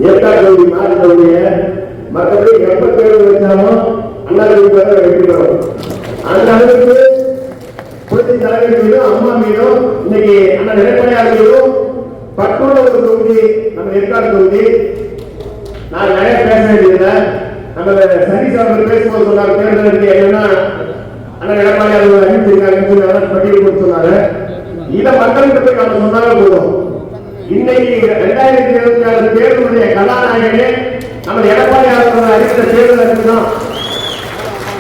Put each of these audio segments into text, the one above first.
ஏற்காடு மாநில மற்றபடி எப்ப தேர்வு வச்சாலும் வெற்றி பெறும். அந்த அளவுக்கு புரட்சி தலைவர் மீதும் அம்மா மீதும் இன்னைக்கு அண்ணன் எடப்பாடியார் மீதும் பட்டுள்ள ஒரு தொகுதி நம்ம ஏற்காடு தொகுதி. நான் நிறைய பேச வேண்டியதில்லை. நம்ம சதீஷ் அவர்கள் பேசும்போது சொன்னார், தேர்தலுக்கு என்னன்னா அண்ணன் எடப்பாடியார் அறிவிச்சிருக்காங்க பட்டியல் கொடுத்து சொன்னாரு. இதை மக்களுக்கு போய் நம்ம சொன்னாலும் போதும். இன்னைக்கு 2026 தேர்தலுடைய கதாநாயகனே நம்ம எடப்பாடியார் அறிவித்த தேர்தல் தான்.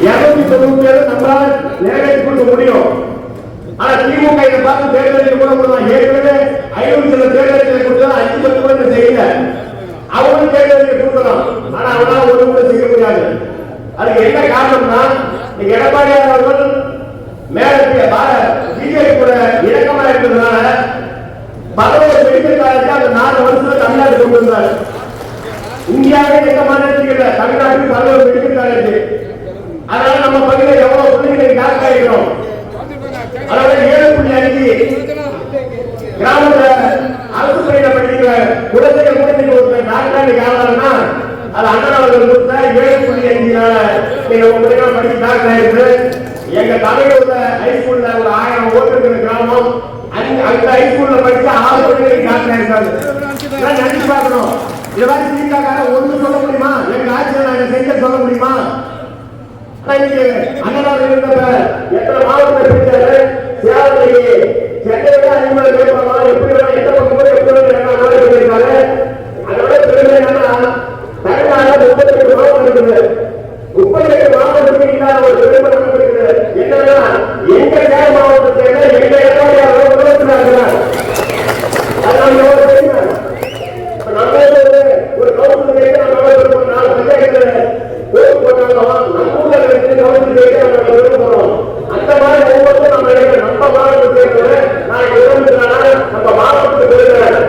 290 நம்மளால நிறைவேற்றி கொடுக்க முடியும். ஆனா திமுக இதை பார்த்து தேர்தலில் கூட போடுவாங்க. ஏற்கனவே 500 சில தேர்தலில் கொடுத்தா 5-10 கூட செய்யல. அவங்களும் தேர்தலில் கொடுக்கலாம். ஆனா அவங்களால ஒரு கூட செய்ய முடியாது. அதுக்கு என்ன காரணம்னா எடப்பாடியார் அவர்கள் மேல பிஜேபி கூட இணக்கமா இருக்கிறதுனால 11 மெடிக்கல் காலேஜ் அந்த 4 வருஷத்துல தமிழ்நாடு கொண்டு வந்தார். இந்தியாவே எந்த மாநிலத்தில் தமிழ்நாட்டுக்கு 11 மெடிக்கல் காலேஜ். அதனால நம்ம பகுதியில் எவ்வளவு பிள்ளைகளை டாக்டர் ஆகிக்கிறோம். அதாவது 7.5 கிராமத்துல அரசு பள்ளியில படிக்கிற குழந்தைகள் கூட ஒரு டாக்டர் ஆகலாம்னா அது அண்ணன் அவர்கள் கொடுத்த 7.5 படிச்சு டாக்டர் ஆயிருக்கு. எங்க தலையூர்ல ஹைஸ்கூல்ல ஒரு 1000 ஓட்டு இருக்கிற கிராமம். அந்த ஹைஸ்கூல்ல படிச்ச 6 பிள்ளைகள் டாக்டர் ஆயிருக்காங்க. நினைச்சு பார்க்கணும். இதை மாதிரி திமுக ஒன்று சொல்ல முடியுமா? எங்க ஆட்சியை நாங்க செஞ்ச சொல்ல முடியுமா? அண்ணனாக இருந்தப்ப எத்தனை மாவட்டத்தை பிடிச்சாரு? சேலத்துக்கு சென்னை விட அதிகமாக கேட்பாங்க. எப்படி எந்த பக்கம் எப்படி இருக்காரு? அதோட பெருமை என்னன்னா தமிழ்நாடு 38 மாவட்டம் இருக்குது. 38 மாவட்டத்துக்கு இல்லாத ஒரு பெருமை நமக்கு இருக்குது. என்னன்னா எங்க சேலம் மாவட்டத்தை எங்க எடப்பாடியார் உலகத்தினார். அதனால எவ்வளவு தெரியுமா? ஒரு கவுன்சில் நம்ம 4 பஞ்சாயத்துல போட்டாலும் நம்ம ஊர்ல கவுன்சில் போறோம். அந்த மாதிரி ஒவ்வொருத்தரும் நம்ம நம்ம மாவட்டத்தை நான் நம்ம மாவட்டத்துக்கு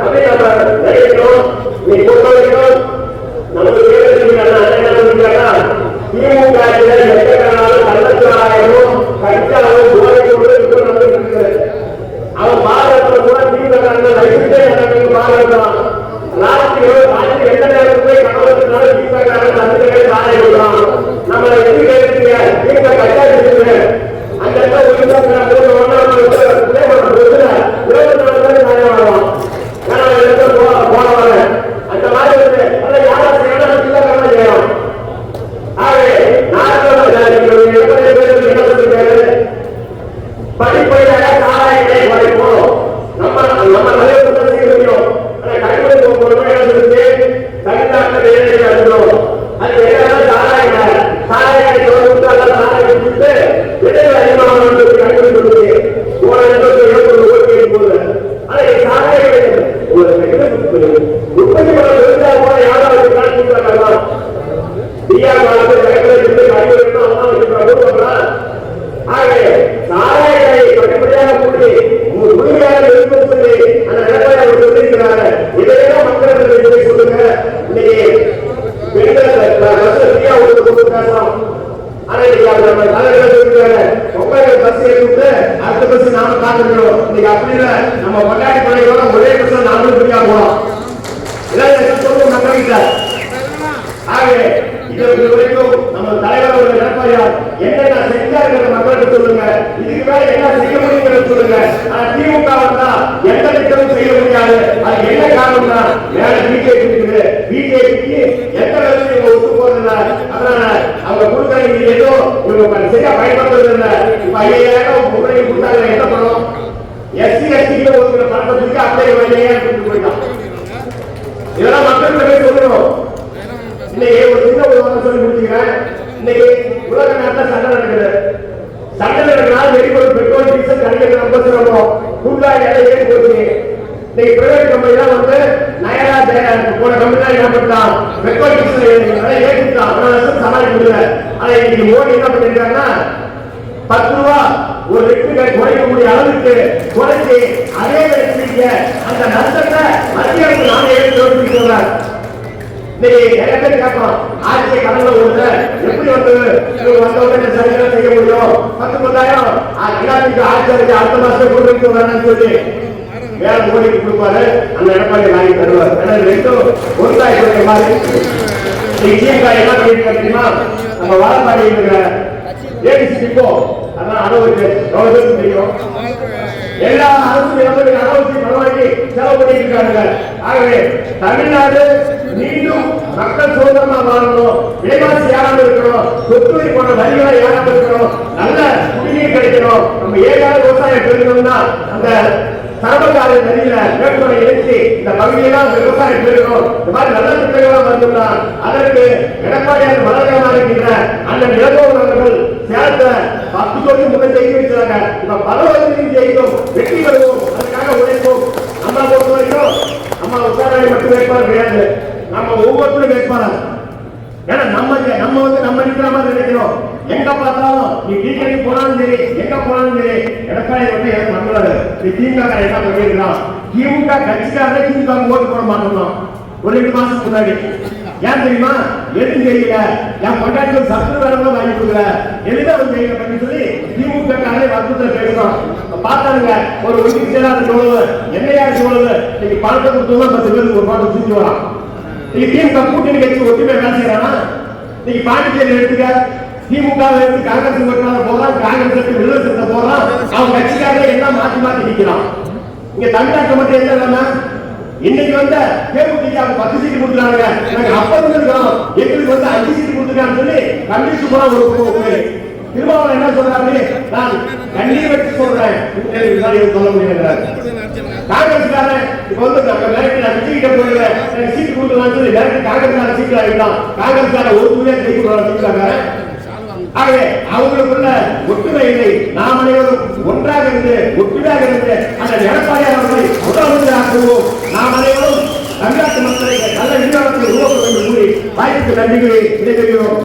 அப்படி நம்ம நினைக்கணும். நீ பொறுத்த வரைக்கும் நமக்கு திமுக எத்தனாலும் கள்ளச்சாராயமும் கட்சாவும் அவன் பாரதத்துல கூட திமுக பாரதம் நாளைக்கு எந்த நேரத்துல கணவர்களால திமுக சாராயம் நம்மளை எது கேட்கிறீங்க? திமுக கட்சா இருக்குது. அந்த இடத்துல அந்த மாதிரி படிப்படியாக சாராயத்தை குறைப்போம். நம்ம நிலையத்தை செய்ய முடியும். தமிழ்நாட்டில் எழுதுகிறோம். அது சாராயம் சாராயத்தை சாராயத்தை விளைவு அதிகமாக கண்டுபிடிச்சு போது அதை சாராயம் உற்பத்தி பண்ண விவசாயம் போல யாராவது காட்சிக்கலாம். சாராயத்தை படிப்படியாக கூட்டி முழுமையாக சொல்லி அந்த நிலப்பரை சொல்லியிருக்கிறாங்க. இதையெல்லாம் மக்களுக்கு சொல்லுங்க. இன்னைக்கு பெண்கள் பேசலாம். ஆனா நம்ம தலைவர் சொல்லிருக்காங்க, பொங்கல் பஸ் எடுத்து அடுத்த பஸ் நாம காத்துக்கிறோம். இன்னைக்கு அப்படி இல்லை. நம்ம கொண்டாடி பள்ளியோட ஒரே பஸ் நாமளும் ஃப்ரீயா போகலாம். இதான் சொல்லுவோம் மக்கள்கிட்ட. ஆகவே இது வரைக்கும் நம்ம தலைவர் எடப்பாடியார் என்னென்ன செஞ்சாருங்கிற மக்களுக்கு சொல்லுங்க. இதுக்கு மேல என்ன செய்ய முடியுங்கிறது சொல்லுங்க. ஆனா திமுக வந்தா எந்த திட்டமும் செய்ய முடியாது. அது என்ன காரணம்னா மேல பிஜேபி இருக்குது. பிஜேபிக்கு எந்த அளவுக்கு இவங்க ஒத்து போறதில்லை. அதனால அவங்க கொடுக்குற ஏதோ இவங்க சரியா பயன்படுத்துறது இல்லை. இப்ப 5000 முறையை கொடுத்தாங்க. என்ன பண்ணணும்? SC ST ஒரு பணத்துக்கு அப்படியே போயிட்டான். இதெல்லாம் மக்களுக்கு சொல்லணும். இன்னைக்கு ஒரு சின்ன உதாரணம் சொல்லி முடிச்சுக்கிறேன். இன்னைக்கு உலக நாட்டில் சண்டை நடக்குது. சண்டை நடக்கிறனால வெடிப்பொருள் பெட்ரோல் டீசல் கிடைக்கிறது ரொம்ப சிரமம். கூடுதலாக எல்லாம் ஏறி போச்சு. இன்னைக்கு பிரைவேட் கம்பெனி தான் வந்து நயரா போன கம்பெனி தான் என்ன பண்ணலாம், பெட்ரோல் டீசல் ஏற்றிட்டான். சமாளிக்க முடியல. ஆனா இன்னைக்கு மோடி என்ன பண்ணிருக்காங்கன்னா 10 ரூபா ஒரு லிட்டருக்கு குறைக்கக்கூடிய அளவுக்கு குறைச்சி அதே அந்த நஷ்டத்தை மத்திய அரசு நானே எடுத்து சொல்றாங்க. ஆட்சியை கடந்த ஊர்ல எப்படி வந்து சரியாக செய்ய முடியும்? 19,000 ஆட்சி அடுத்த மாசம் கொடுத்து சொல்லி வேற மோடிக்கு கொடுப்பாரு, அந்த எடப்பாடி வாங்கி தருவார். ஏன்னா ரெண்டும் ஒருத்தாய் கொடுத்த மாதிரி என்ன பண்ணிட்டு தெரியுமா? நம்ம வாழப்பாடி இருக்கிற லேடிஸ் இப்போ அதான் அளவுக்கு எவ்வளவு தெரியும். எல்லா அரசு அளவுக்கு பரவாயில்லை செலவு பண்ணிட்டு இருக்காங்க. ஆகவே தமிழ்நாடு மீண்டும் மக்கள் சுதந்திரமா வாழணும், விலைவாசி ஏறாம இருக்கணும், சொத்துவரி போன்ற வரிகளை ஏறாம இருக்கணும், நல்ல குடிநீர் கிடைக்கணும், நம்ம ஏழாவது விவசாயம் பெருகணும்னா அந்த சரபக்கார நதியில மேற்கொள்ள இணைத்து இந்த பகுதியெல்லாம் விவசாயம் பெருகணும். இந்த மாதிரி நல்ல திட்டங்களாம் வந்துள்ளா அதற்கு எடப்பாடியார் மலர்களாக இருக்கின்ற அந்த நிலவோர் அவர்கள் சேர்த்த 10 கோடி முதல் செய்து வச்சாங்க. இப்ப பல வகையிலும் ஜெயிக்கும், வெற்றி பெறுவோம், அதுக்காக உழைப்போம். நம்ம பொறுத்த வரைக்கும் நம்ம உசாரணை மட்டும் வேட்பாளர் கிடையாது, நம்ம ஒவ்வொருத்தரும் வேட்பாளர். ஏன்னா நம்ம நிக்கிற மாதிரி நினைக்கிறோம். எங்க பார்த்தாலும் நீ டிகேடி போனாலும் சரி, எங்க போனாலும் சரி, எடப்பாடி வந்து எனக்கு பண்ணுவாரு. நீ திமுக என்ன பண்ணிருக்கான், திமுக கட்சிக்காரே திமுக ஓட்டு போட மாட்டோம். ஒரு 2 மாசத்துக்கு முன்னாடி ஏன் தெரியுமா? எதுவும் தெரியல, என் கொண்டாட்டி சத்து வேலை வாங்கி கொடுக்கல, எதுதான் வந்து தெரியல பண்ணி சொல்லி திமுக காரே வருத்தத்தில் பேசுறோம். பார்த்தாருங்க ஒரு ஒதுக்கி சேராத சோழவு, என்னையா சோழவு, இன்னைக்கு பணத்தை கொடுத்தோம்னா 10 பேருக்கு ஒரு பாட்டு சுற்றி வரான். நீங்க திமுக கூட்டணி கட்சி ஒற்றுமை வேலை செய்யறானா? நீங்க பாண்டிச்சேரி எடுத்துக்க, திமுக எடுத்து காங்கிரஸ் போறான், காங்கிரஸ் விரோதத்தை போறான், அவன் கட்சிக்காரே எல்லாம் மாத்தி நிக்கிறான். இங்க தமிழ்நாட்டை மட்டும் என்ன இல்லைன்னா இன்னைக்கு வந்து தேமுதிக 10 சீட்டு கொடுக்குறாங்க, நாங்க அப்ப இருக்கோம், எங்களுக்கு வந்து 5 சீட்டு கொடுத்துருக்கான்னு சொல்லி கண்டிச்சு போனா ஒரு திருமாவளவன் என்ன சொல்றாரு? நான் கண்ணீர் வச்சு சொல்றேன், சொல்ல முடியாது. காங்கிரஸ்காரன் இப்ப வந்து விஜய்கிட்ட போயிடுவேன், எனக்கு சீட்டு கொடுக்கலாம்னு சொல்லி டேரக்ட் காங்கிரஸ்காரன் சீட்டு ஆகிட்டான். காங்கிரஸ்காரன் ஒரு துணியா ஜெயிக்கிறாங்க. ஆகவே அவங்களுக்குள்ள ஒற்றுமை இல்லை. நாம் அனைவரும் ஒன்றாக இருந்து ஒற்றுமையாக இருந்து அந்த எடப்பாடியார் அவர்களை முதலமைச்சராக்குவோம். நாம் அனைவரும் தமிழ்நாட்டு மக்களை நல்ல நிர்வாகத்தை உருவாக்க வேண்டும் கூறி வாய்ப்புக்கு நன்றிகளை விடைபெறுகிறோம்.